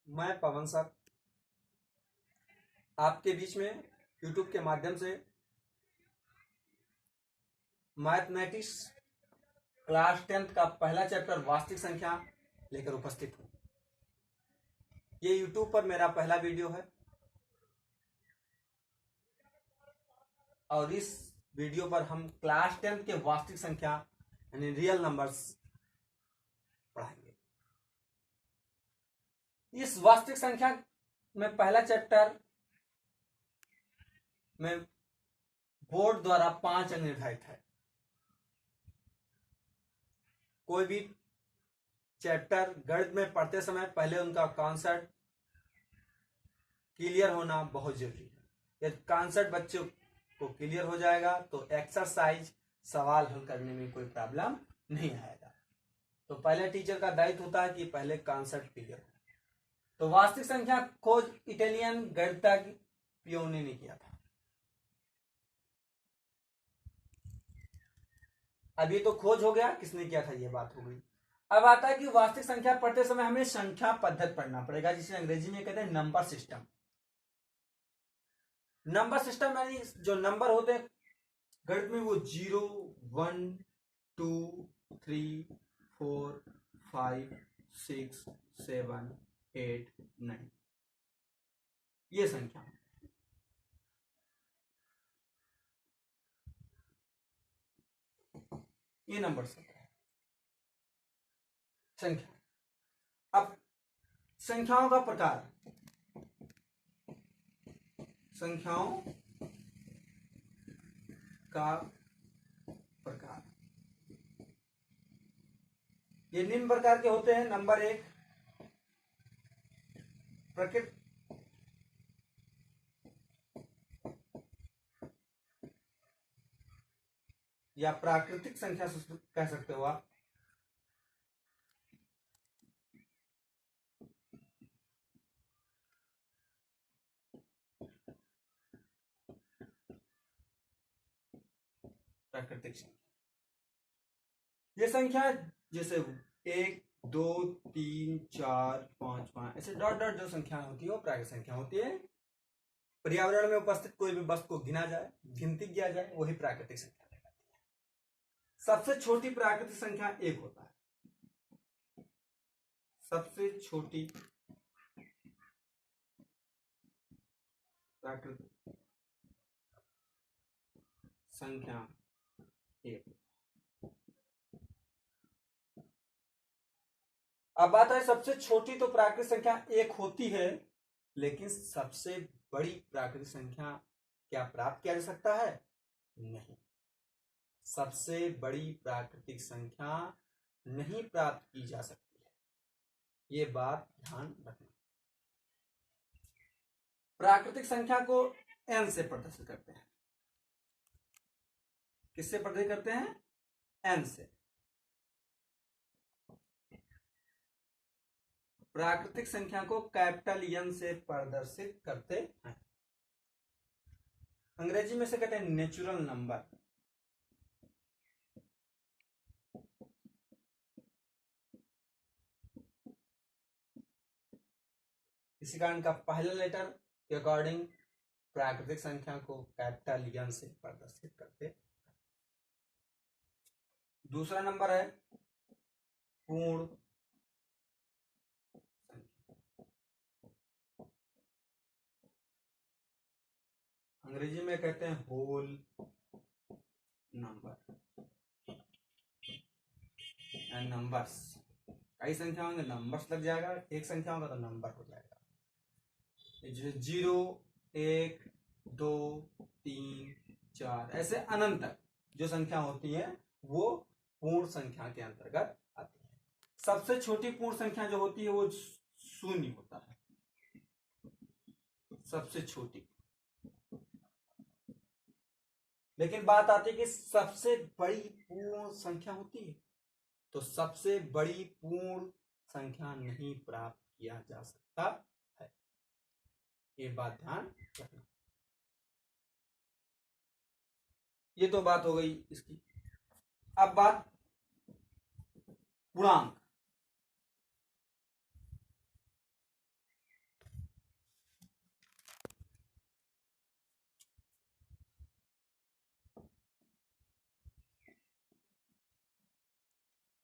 मैं पवन सर आपके बीच में YouTube के माध्यम से मैथमेटिक्स क्लास 10th का पहला चैप्टर वास्तविक संख्या लेकर उपस्थित हूँ। ये YouTube पर मेरा पहला वीडियो है और इस वीडियो पर हम क्लास 10th के वास्तविक संख्या यानी रियल नंबर्स पढ़ाएंगे। इस वास्तविक संख्या में पहला चैप्टर में बोर्ड द्वारा 5 अंक निर्धारित है। कोई भी चैप्टर गणित में पढ़ते समय पहले उनका कॉन्सेप्ट क्लियर होना बहुत जरूरी है। यदि कॉन्सेप्ट बच्चों को क्लियर हो जाएगा तो एक्सरसाइज सवाल हल करने में कोई प्रॉब्लम नहीं आएगा। तो पहले टीचर का दायित्व होता है कि पहले कॉन्सेप्ट क्लियर हो। तो वास्तविक संख्या खोज इटालियन गणितज्ञ पियोनी ने किया था। अभी तो खोज हो गया, किसने किया था ये बात हो गई। अब आता है कि वास्तविक संख्या पढ़ते समय हमें संख्या पद्धति पढ़ना पड़ेगा, जिसे अंग्रेजी में कहते हैं नंबर सिस्टम। नंबर सिस्टम यानी जो नंबर होते हैं गणित में वो 0, 1, 2, 3, 4, 5, 6, 7, 8, 9 ये संख्या ये नंबर संख्या। अब संख्याओं का प्रकार, संख्याओं का प्रकार ये निम्न प्रकार के होते हैं। नंबर 1 प्रकृत या प्राकृतिक संख्या कह सकते हो आप। प्राकृतिक संख्या ये संख्या जैसे 1, 2, 3, 4, 5, 5 ऐसे डॉट डॉट जो संख्या होती है वो प्राकृतिक संख्या होती है। पर्यावरण में उपस्थित कोई भी वस्तु को गिना जाए, गिनती किया जाए, वही प्राकृतिक संख्या कहलाती है। सबसे छोटी प्राकृतिक संख्या 1 होता है। सबसे छोटी प्राकृतिक संख्या 1। अब बात है सबसे छोटी तो प्राकृतिक संख्या 1 होती है, लेकिन सबसे बड़ी प्राकृतिक संख्या क्या प्राप्त किया जा सकता है? नहीं, सबसे बड़ी प्राकृतिक संख्या नहीं प्राप्त की जा सकती है। ये बात ध्यान रखना। प्राकृतिक संख्या को n से प्रदर्शित करते हैं। किससे प्रदर्शित करते हैं? n से। प्राकृतिक संख्या को कैपिटल N से प्रदर्शित करते हैं। अंग्रेजी में से कहते हैं नेचुरल नंबर। इसी कारण का पहला लेटर के अकॉर्डिंग प्राकृतिक संख्या को कैपिटल N से प्रदर्शित करते हैं। दूसरा नंबर है पूर्ण। अंग्रेजी में कहते हैं होल नंबर एंड नंबर्स। कई संख्या होंगे नंबर्स लग जाएगा, एक संख्या होगा तो नंबर हो जाएगा। 0, 1, 2, 3, 4 ऐसे अनंत तक जो संख्या होती है वो पूर्ण संख्या के अंतर्गत आती है। सबसे छोटी पूर्ण संख्या जो होती है वो 0 होता है, सबसे छोटी। लेकिन बात आती है कि सबसे बड़ी पूर्ण संख्या होती है, तो सबसे बड़ी पूर्ण संख्या नहीं प्राप्त किया जा सकता है। ये बात ध्यान रखना। ये तो बात हो गई इसकी। अब बात पूर्णांक।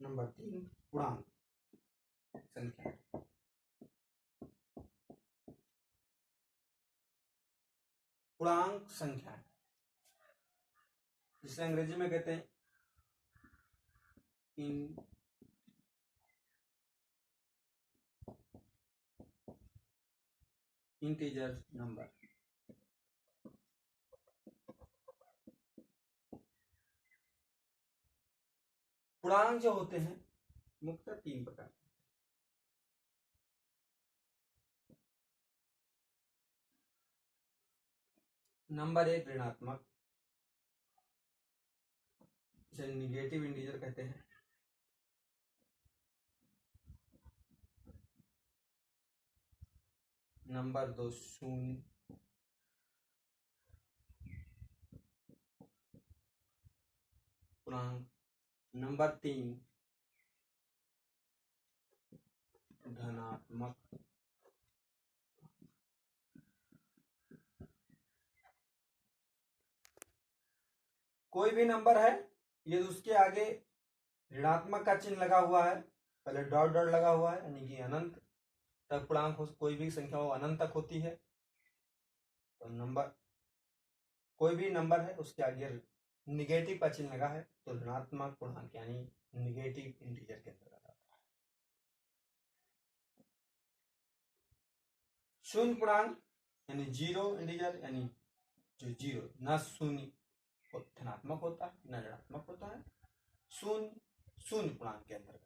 नंबर 3 पूर्णांक संख्या। पूर्णांक संख्या जिसे अंग्रेजी में कहते हैं इंटीजर नंबर। पूर्णांक जो होते हैं मुख्यतः 3 प्रकार। नंबर 1 ऋणात्मक, जिसे निगेटिव इंटीजर कहते हैं। नंबर 2 शून्य, पूर्णांक। नंबर 3 धनात्मक। कोई भी नंबर है ये उसके आगे ऋणात्मक का चिन्ह लगा हुआ है, पहले डॉट डॉट लगा हुआ है, यानी कि अनंत तक पूर्णांक हो, कोई भी संख्या हो अनंत तक होती है। तो नंबर कोई भी नंबर है उसके आगे निगेटिव का चिन्ह लगा है तो ऋणात्मक पूर्णांक यानी निगेटिव इंटीजर के अंतर्गत आता है। शून्य पूर्णांक यानी जीरो इंटीजर, यानी जो जीरो न शून्य धनात्मक होता है न ऋणात्मक होता है। शून्य पूर्णांक के अंतर्गत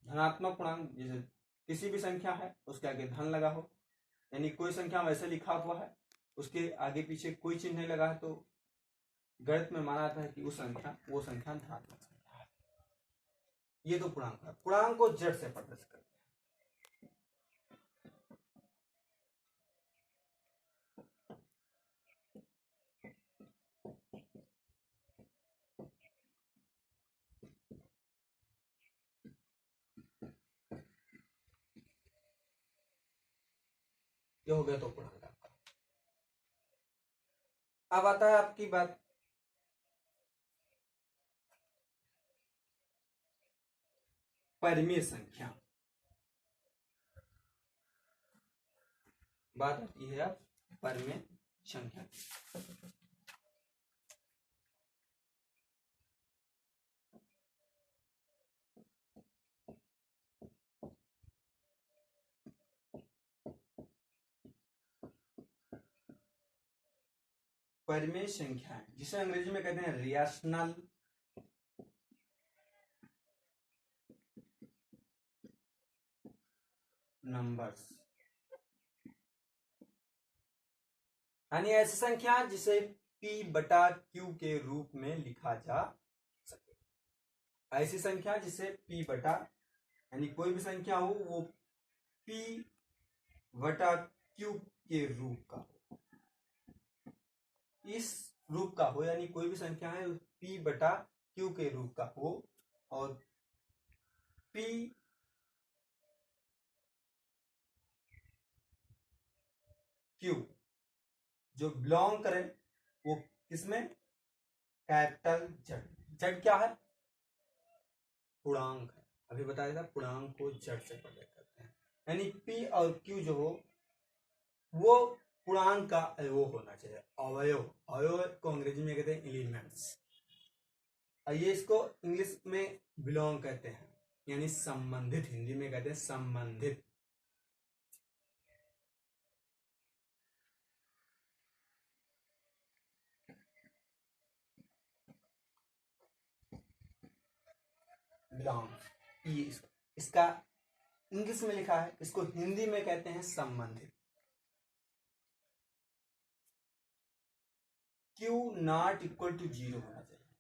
धनात्मक पूर्णांक जैसे किसी भी संख्या है उसके आगे धन लगा हो, यानी कोई संख्या वैसे लिखा हुआ है उसके आगे पीछे कोई चिन्ह नहीं लगा है तो गणित में माना जाता है कि वो संख्या धनात्मक संख्या है। ये तो पूर्णांक है। पूर्णांक को जड़ से प्रदर्शित करते हैं। ये हो गया तो पूर्णांक आपका। अब आता है आपकी बात परिमेय संख्या। बात आती है अब परिमेय संख्या। परिमेय संख्या है जिसे अंग्रेजी में कहते हैं रेशनल नंबर्स, यानी ऐसी संख्या जिसे P बटा Q के रूप में लिखा जा सके। ऐसी संख्या जिसे P बटा यानी कोई भी संख्या हो वो P बटा Q के रूप का हो, इस रूप का हो, यानी कोई भी संख्या है P बटा Q के रूप का हो और P Q जो बिलोंग करे वो किसमें, कैपिटल जेड। जेड क्या है, पूर्णांक है। अभी बताया था पूर्णांक को जेड से प्रकट करते हैं, यानी P और Q जो हो वो पूर्णांक का अवयव होना चाहिए। अवयव को अंग्रेजी में कहते हैं एलिमेंट्स। ये इसको इंग्लिश में बिलोंग कहते हैं, यानी संबंधित, हिंदी में कहते हैं संबंधित। बिलोंग इसका इंग्लिश में लिखा है, इसको हिंदी में कहते हैं संबंधित। Q नॉट इक्वल टू 0 होना चाहिए।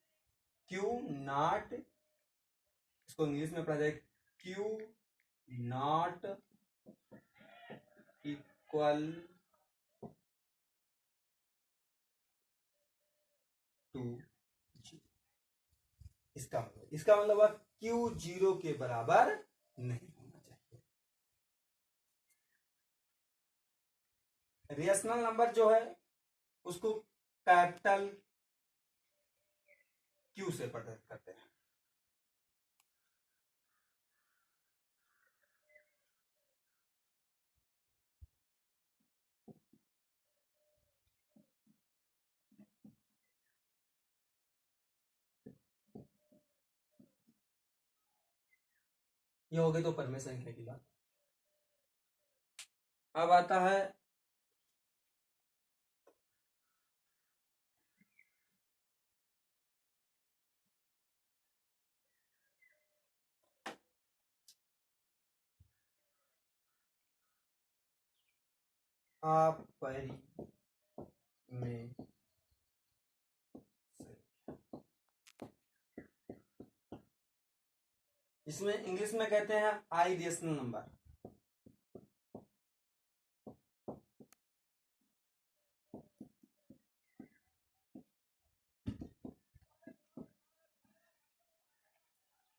Q नॉट, इसको इंग्लिश में पढ़ा जाए Q नॉट इक्वल टू 0। इसका मतलब Q 0 के बराबर नहीं होना चाहिए। रेशनल नंबर जो है उसको कैपिटल क्यू से प्रदर्शित करते हैं। ये हो गई तो परमेय संख्या की बात। अब आता है अपरिमेय संख्या। इसमें इंग्लिश में कहते हैं आइरेशनल नंबर।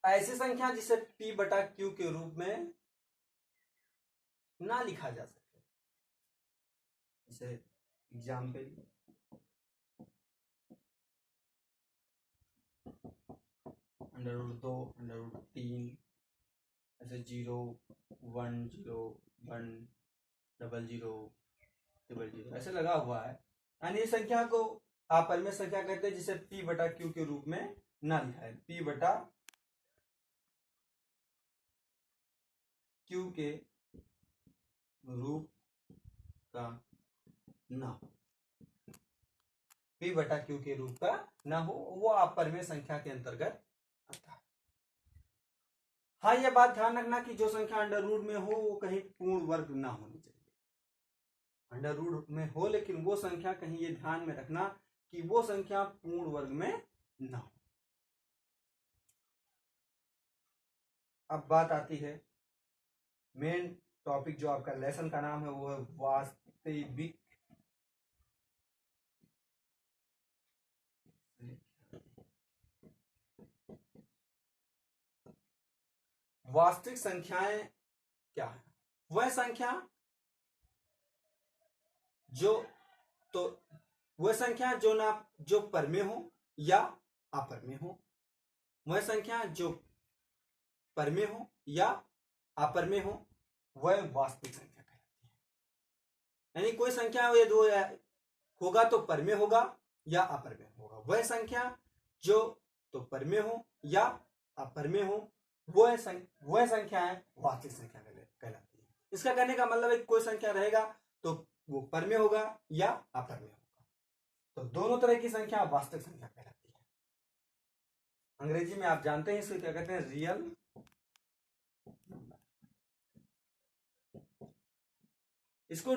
ऐसी संख्या जिसे p बटा q के रूप में ना लिखा जा सके। जैसे एग्जाम्पल √2 √3 ऐसे 0 1 0 1 00 00 ऐसे लगा हुआ है। यानी इस संख्या को आप परिमेय संख्या कहते हैं जिसे p बटा q के रूप में ना लिखा है। p बटा q के रूप का ना हो, p बटा q के रूप का ना हो, वो आप परिमेय संख्या के अंतर्गत आता है। हाँ, ये बात ध्यान रखना कि जो संख्या अंडर रूट में हो वो कहीं पूर्ण वर्ग ना होनी चाहिए। अंडर रूट में हो लेकिन वो संख्या कहीं, ये ध्यान में रखना कि वो संख्या पूर्ण वर्ग में ना हो। अब बात आती है मेन टॉपिक, जो आपका लेसन का नाम है वो है वास्तविक वास्तविक संख्याएं क्या है? वह संख्या जो वह संख्या जो परमेय हो या अपरमेय हो। वह संख्या जो परमेय हो या अपरमेय हो वह वास्तविक संख्या कहलाती है। यानी कोई संख्या ये दो होगा तो परमेय होगा या अपरमेय होगा। वह संख्या जो तो परमेय हो या अपरमेय हो वह संख्या है वास्तविक संख्या कहलाती है। इसका कहने का मतलब है कोई संख्या रहेगा तो वो परमेय होगा या अपरमेय होगा। तो दोनों तरह की संख्या वास्तविक संख्या कहलाती है। अंग्रेजी में आप जानते हैं इसको क्या कहते हैं? Real number. इसको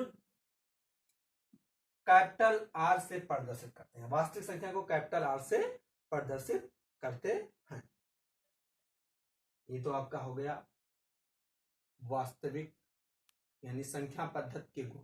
कैपिटल आर से प्रदर्शित करते हैं। वास्तविक संख्या को कैपिटल आर से प्रदर्शित करते हैं। ये तो आपका हो गया वास्तविक यानी संख्या पद्धति के गुण।